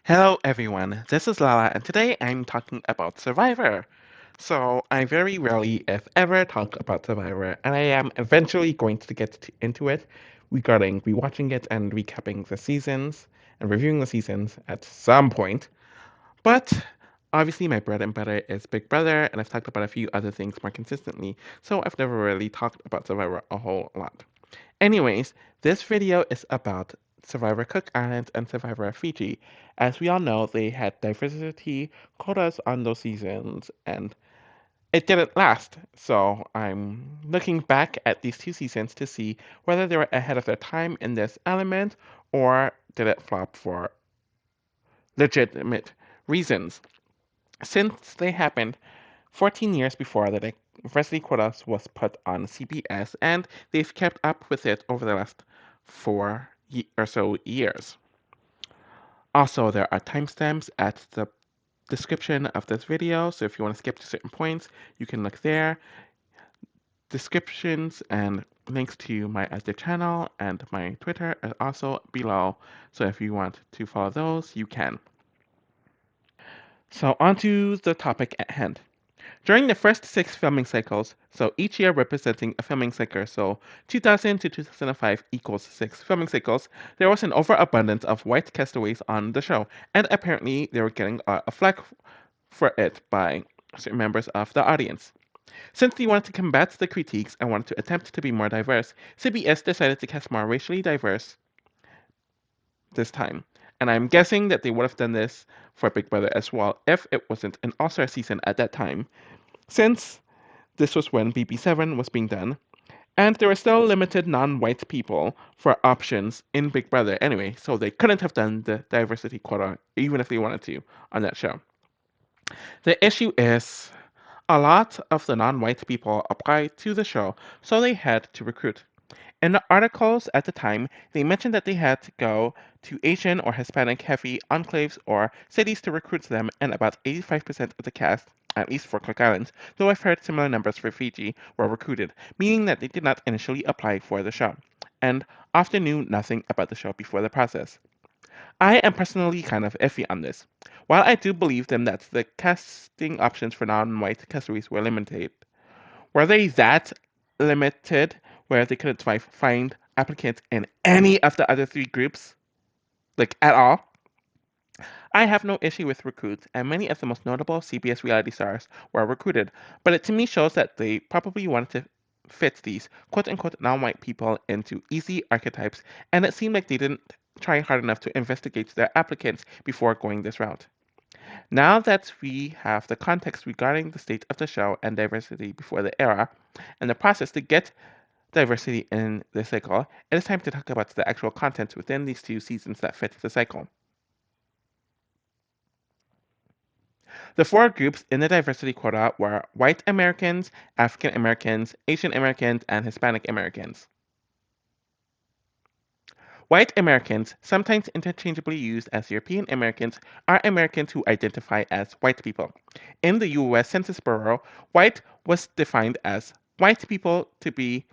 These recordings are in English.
Hello everyone, this is Lala and today I'm talking about Survivor. So I very rarely, if ever, talk about Survivor and I am eventually going to into it regarding rewatching it and recapping the seasons and reviewing the seasons at some point. But obviously my bread and butter is Big Brother and I've talked about a few other things more consistently, so I've never really talked about Survivor a whole lot. Anyways, this video is about Survivor Cook Islands and Survivor Fiji. As we all know, they had diversity quotas on those seasons, and it didn't last. So I'm looking back at these two seasons to see whether they were ahead of their time in this element, or did it flop for legitimate reasons. Since they happened 14 years before the diversity quotas was put on CBS, and they've kept up with it over the last or so years. Also, there are timestamps at the description of this video, so if you want to skip to certain points, you can look there. Descriptions and links to my other channel and my Twitter are also below, so if you want to follow those, you can. So, on to the topic at hand. During the first six filming cycles, so each year representing a filming cycle, so 2000 to 2005 equals six filming cycles, there was an overabundance of white castaways on the show, and apparently they were getting a flack for it by certain members of the audience. Since they wanted to combat the critiques and wanted to attempt to be more diverse, CBS decided to cast more racially diverse this time. And I'm guessing that they would have done this for Big Brother as well if it wasn't an All-Star season at that time, since this was when BB7 was being done, and there were still limited non-white people for options in Big Brother anyway, so they couldn't have done the diversity quota even if they wanted to on that show. The issue is a lot of the non-white people applied to the show, so they had to recruit. In the articles at the time, they mentioned that they had to go to Asian or Hispanic heavy enclaves or cities to recruit them, and about 85% of the cast, at least for Cook Islands, though I've heard similar numbers for Fiji, were recruited, meaning that they did not initially apply for the show, and often knew nothing about the show before the process. I am personally kind of iffy on this. While I do believe them that the casting options for non-white castaways were limited, were they that limited where they couldn't find applicants in any of the other three groups? Like, at all? I have no issue with recruits, and many of the most notable CBS reality stars were recruited, but it to me shows that they probably wanted to fit these quote unquote non white people into easy archetypes, and it seemed like they didn't try hard enough to investigate their applicants before going this route. Now that we have the context regarding the state of the show and diversity before the era, and the process to get diversity in the cycle, it is time to talk about the actual content within these two seasons that fit the cycle. The four groups in the diversity quota were white Americans, African Americans, Asian Americans, and Hispanic Americans. White Americans, sometimes interchangeably used as European Americans, are Americans who identify as white people. In the US Census Bureau, white was defined as white people to be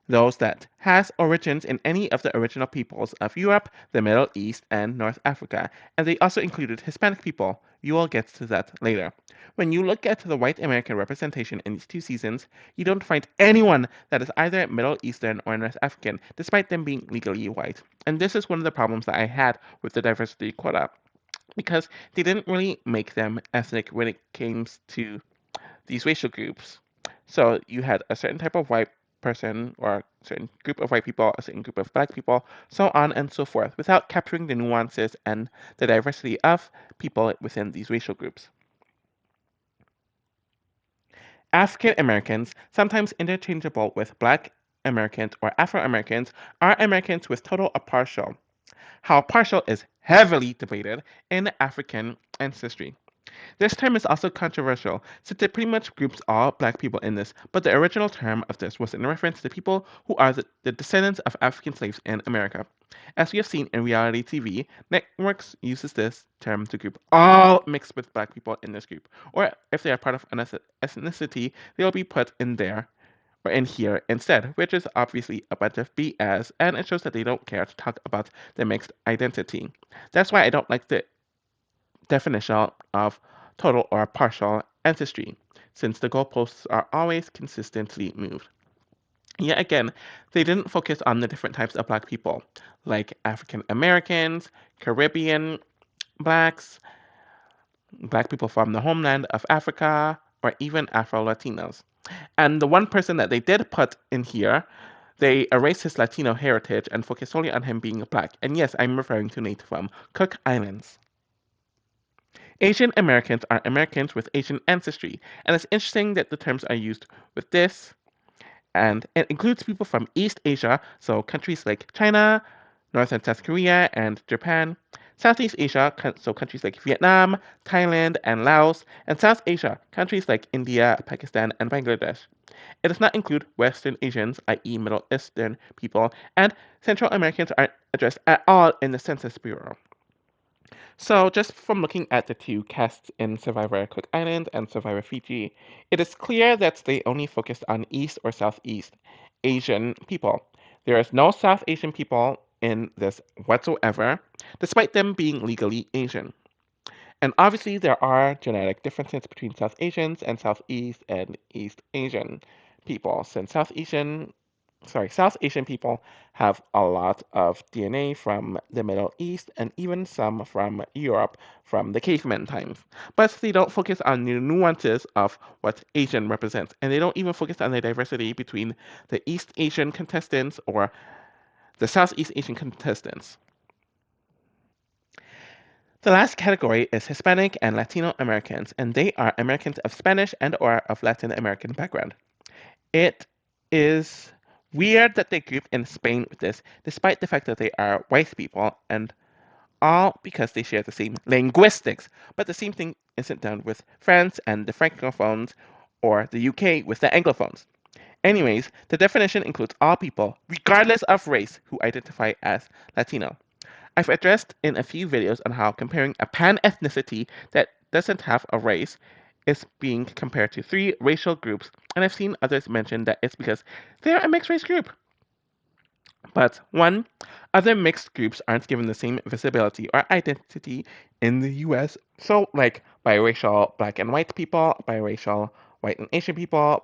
those that has origins in any of the original peoples of Europe, the Middle East, and North Africa, and they also included Hispanic people. You will get to that later. When you look at the white American representation in these two seasons, you don't find anyone that is either Middle Eastern or North African, despite them being legally white. And this is one of the problems that I had with the diversity quota, because they didn't really make them ethnic when it came to these racial groups. So you had a certain type of white person or a certain group of white people, a certain group of black people, so on and so forth, without capturing the nuances and the diversity of people within these racial groups. African Americans, sometimes interchangeable with black Americans or Afro Americans, are Americans with total or partial. How partial is heavily debated in African ancestry. This term is also controversial, since it pretty much groups all black people in this, but the original term of this was in reference to people who are the descendants of African slaves in America. As we have seen in reality TV, networks uses this term to group all mixed with black people in this group, or if they are part of an ethnicity, they will be put in there or in here instead, which is obviously a bunch of BS, and it shows that they don't care to talk about the mixed identity. That's why I don't like the definition of total or partial ancestry, since the goalposts are always consistently moved. Yet again, they didn't focus on the different types of black people, like African Americans, Caribbean blacks, black people from the homeland of Africa, or even Afro Latinos. And the one person that they did put in here, they erased his Latino heritage and focused solely on him being black. And yes, I'm referring to Nate from Cook Islands. Asian Americans are Americans with Asian ancestry, and it's interesting that the terms are used with this, and it includes people from East Asia, so countries like China, North and South Korea, and Japan, Southeast Asia, so countries like Vietnam, Thailand, and Laos, and South Asia, countries like India, Pakistan, and Bangladesh. It does not include Western Asians, i.e., Middle Eastern people, and Central Americans aren't addressed at all in the Census Bureau. So, just from looking at the two casts in Survivor Cook Island and Survivor Fiji, it is clear that they only focused on East or Southeast Asian people. There is no South Asian people in this whatsoever, despite them being legally Asian. And obviously, there are genetic differences between South Asians and Southeast and East Asian people, since South Asian people have a lot of DNA from the Middle East and even some from Europe from the caveman times. But they don't focus on the nuances of what Asian represents, and they don't even focus on the diversity between the East Asian contestants or the Southeast Asian contestants. The last category is Hispanic and Latino Americans, and they are Americans of Spanish and or of Latin American background. It is weird that they grouped in Spain with this, despite the fact that they are white people, and all because they share the same linguistics. But the same thing isn't done with France and the Francophones, or the UK with the Anglophones. Anyways, the definition includes all people, regardless of race, who identify as Latino. I've addressed in a few videos on how comparing a pan-ethnicity that doesn't have a race is being compared to three racial groups, and I've seen others mention that it's because they're a mixed race group. But one, other mixed groups aren't given the same visibility or identity in the US. So, like biracial black and white people, biracial white and Asian people,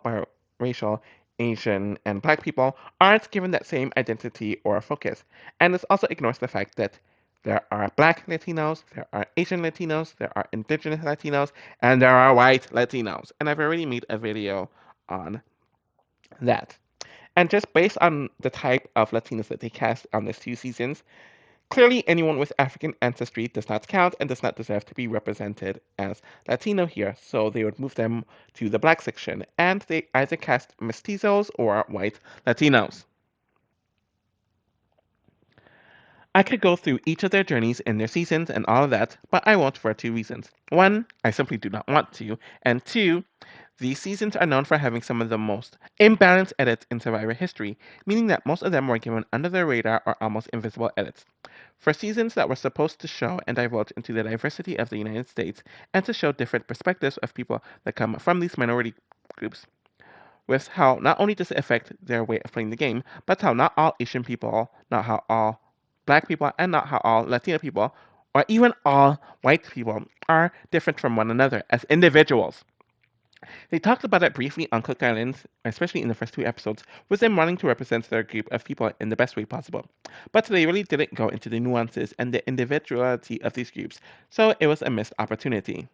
biracial Asian and black people aren't given that same identity or focus. And this also ignores the fact that there are black Latinos, there are Asian Latinos, there are indigenous Latinos, and there are white Latinos. And I've already made a video on that. And just based on the type of Latinos that they cast on these two seasons, clearly anyone with African ancestry does not count and does not deserve to be represented as Latino here, so they would move them to the black section, and they either cast mestizos or white Latinos. I could go through each of their journeys in their seasons and all of that, but I won't for two reasons. One, I simply do not want to, and two, these seasons are known for having some of the most imbalanced edits in Survivor history, meaning that most of them were given under the radar or almost invisible edits. For seasons that were supposed to show and divulge into the diversity of the United States and to show different perspectives of people that come from these minority groups, with how not only does it affect their way of playing the game, but how not all Asian people, not how all black people, and not how all Latino people, or even all white people, are different from one another as individuals. They talked about it briefly on Cook Islands, especially in the first two episodes, with them wanting to represent their group of people in the best way possible. But they really didn't go into the nuances and the individuality of these groups, so it was a missed opportunity.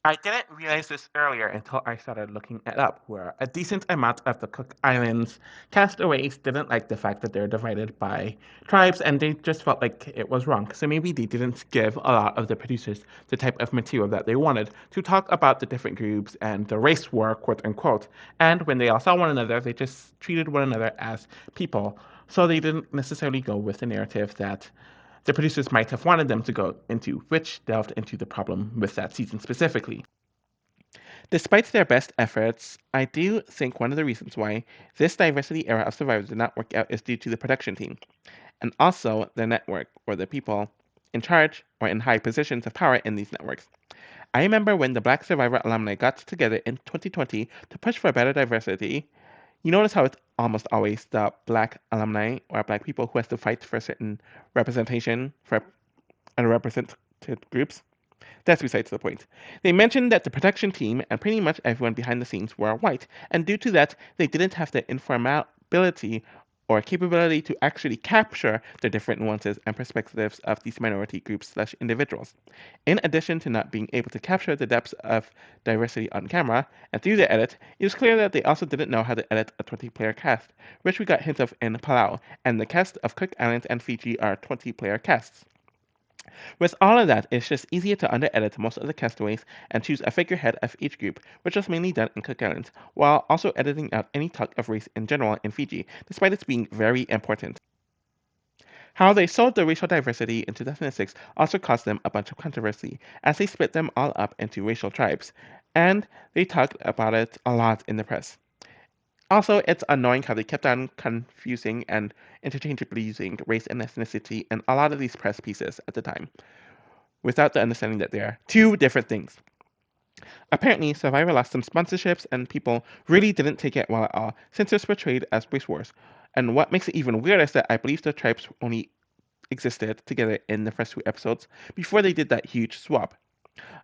I didn't realize this earlier until I started looking it up, where a decent amount of the Cook Islands castaways didn't like the fact that they're divided by tribes and they just felt like it was wrong. So maybe they didn't give a lot of the producers the type of material that they wanted to talk about the different groups and the race war, quote unquote. And when they all saw one another, they just treated one another as people. So they didn't necessarily go with the narrative that the producers might have wanted them to go into, which delved into the problem with that season specifically. Despite their best efforts, I do think one of the reasons why this diversity era of Survivor did not work out is due to the production team, and also the network, or the people in charge or in high positions of power in these networks. I remember when the Black Survivor alumni got together in 2020 to push for better diversity. You notice how it's almost always the black alumni or black people who has to fight for certain representation for underrepresented groups. That's besides the point. They mentioned that the production team and pretty much everyone behind the scenes were white, and due to that, they didn't have the informability or capability to actually capture the different nuances and perspectives of these minority groups/individuals. In addition to not being able to capture the depths of diversity on camera and through the edit, it was clear that they also didn't know how to edit a 20-player cast, which we got hints of in Palau, and the cast of Cook Islands and Fiji are 20-player casts. With all of that, it's just easier to under-edit most of the castaways and choose a figurehead of each group, which was mainly done in Cook Islands, while also editing out any talk of race in general in Fiji, despite its being very important. How they sold the racial diversity in 2006 also caused them a bunch of controversy, as they split them all up into racial tribes, and they talked about it a lot in the press. Also, it's annoying how they kept on confusing and interchangeably using race and ethnicity in a lot of these press pieces at the time, without the understanding that they are two different things. Apparently, Survivor lost some sponsorships, and people really didn't take it well at all, since it was portrayed as race wars. And what makes it even weirder is that I believe the tribes only existed together in the first 2 episodes before they did that huge swap.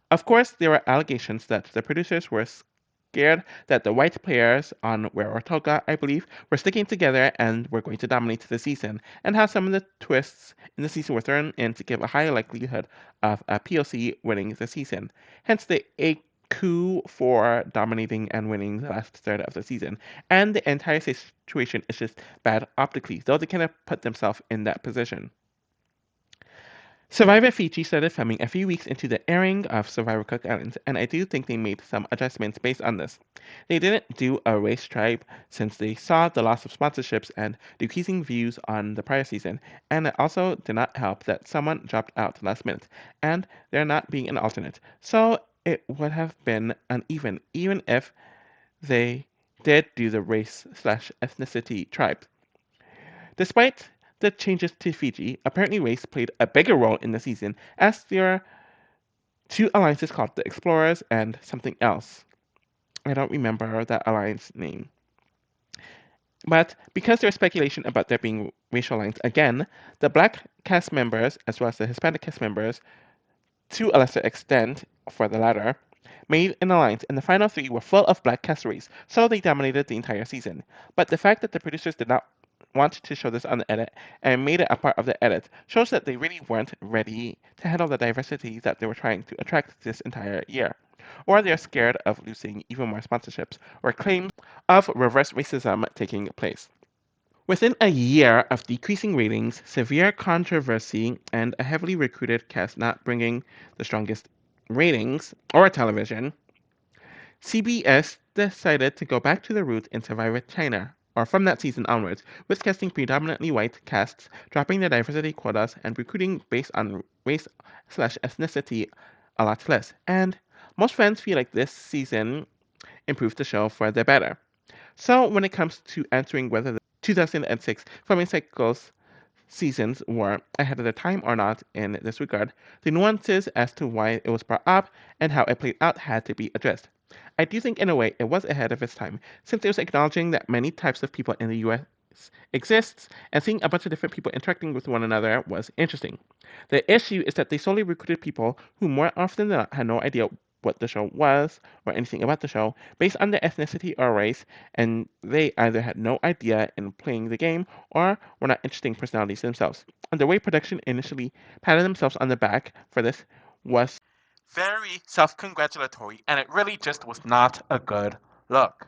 Of course, there were allegations that the producers were scared that the white players on Rarotonga, I believe, were sticking together and were going to dominate the season, and how some of the twists in the season were thrown in to give a higher likelihood of a POC winning the season. Hence the a coup for dominating and winning the last third of the season. And the entire situation is just bad optically, though they kind of put themselves in that position. Survivor Fiji started filming a few weeks into the airing of Survivor Cook Islands, and I do think they made some adjustments based on this. They didn't do a race tribe since they saw the loss of sponsorships and decreasing views on the prior season, and it also did not help that someone dropped out last minute, and there not being an alternate. So it would have been uneven, even if they did do the race slash ethnicity tribe. Despite the changes to Fiji, apparently race played a bigger role in the season, as there are two alliances called the Explorers and something else. I don't remember that alliance name. But because there's speculation about there being racial lines again, the black cast members, as well as the Hispanic cast members, to a lesser extent for the latter, made an alliance, and the final three were full of black castaways, so they dominated the entire season. But the fact that the producers did not want to show this on the edit and made it a part of the edit shows that they really weren't ready to handle the diversity that they were trying to attract this entire year. Or they're scared of losing even more sponsorships or claims of reverse racism taking place. Within a year of decreasing ratings, severe controversy, and a heavily recruited cast not bringing the strongest ratings or television, CBS decided to go back to the roots in Survivor China, or from that season onwards, with casting predominantly white casts, dropping the diversity quotas, and recruiting based on race slash ethnicity a lot less. And most fans feel like this season improved the show for the better. So when it comes to answering whether the 2006 filming cycles seasons were ahead of their time or not in this regard, the nuances as to why it was brought up and how it played out had to be addressed. I do think in a way it was ahead of its time, since it was acknowledging that many types of people in the US exists, and seeing a bunch of different people interacting with one another was interesting. The issue is that they solely recruited people who more often than not had no idea what the show was or anything about the show based on their ethnicity or race, and they either had no idea in playing the game or were not interesting personalities themselves. And the way production initially patted themselves on the back for this was very self congratulatory, and it really just was not a good look.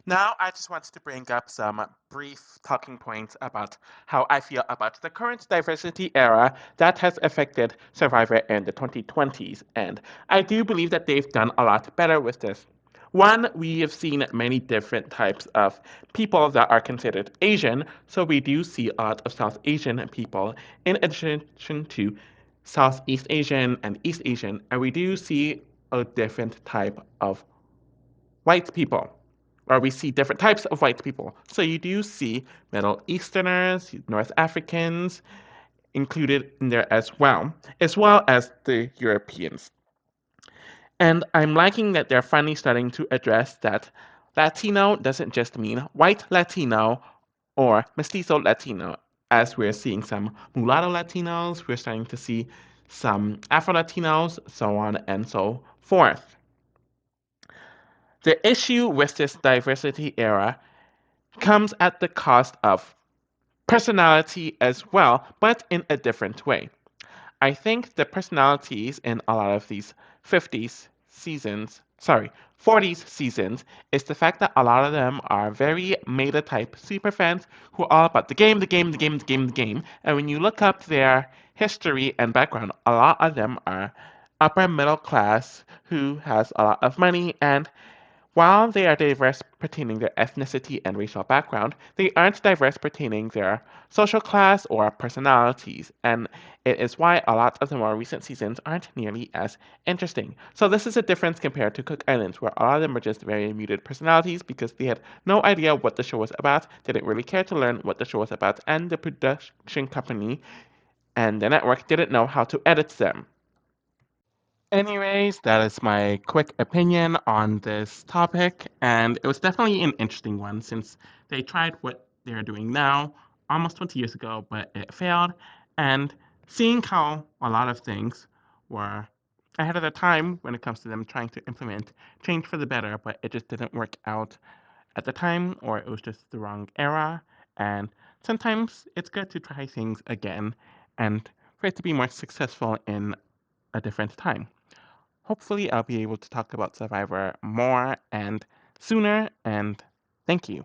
Now, I just wanted to bring up some brief talking points about how I feel about the current diversity era that has affected Survivor in the 2020s, and I do believe that they've done a lot better with this. One, we have seen many different types of people that are considered Asian, so we do see a lot of South Asian people in addition to Southeast Asian and East Asian, and we do see a different type of white people, or we see different types of white people. So you do see Middle Easterners, North Africans included in there as well as the Europeans. And I'm liking that they're finally starting to address that Latino doesn't just mean white Latino or mestizo Latino, as we're seeing some mulatto Latinos, we're starting to see some Afro Latinos, so on and so forth. The issue with this diversity era comes at the cost of personality as well, but in a different way. I think the personalities in a lot of these 50s seasons, sorry, 40s seasons, is the fact that a lot of them are very meta type super fans who are all about the game, the game, the game, the game, the game. And when you look up their history and background, a lot of them are upper middle class who has a lot of money, and while they are diverse pertaining their ethnicity and racial background, they aren't diverse pertaining their social class or personalities, and it is why a lot of the more recent seasons aren't nearly as interesting. So this is a difference compared to Cook Islands, where a lot of them were just very muted personalities because they had no idea what the show was about, didn't really care to learn what the show was about, and the production company and the network didn't know how to edit them. Anyways, that is my quick opinion on this topic, and it was definitely an interesting one since they tried what they're doing now almost 20 years ago, but it failed. And seeing how a lot of things were ahead of their time when it comes to them trying to implement change for the better, but it just didn't work out at the time, or it was just the wrong era. And sometimes it's good to try things again and for it to be more successful in a different time. Hopefully, I'll be able to talk about Survivor more and sooner, and thank you.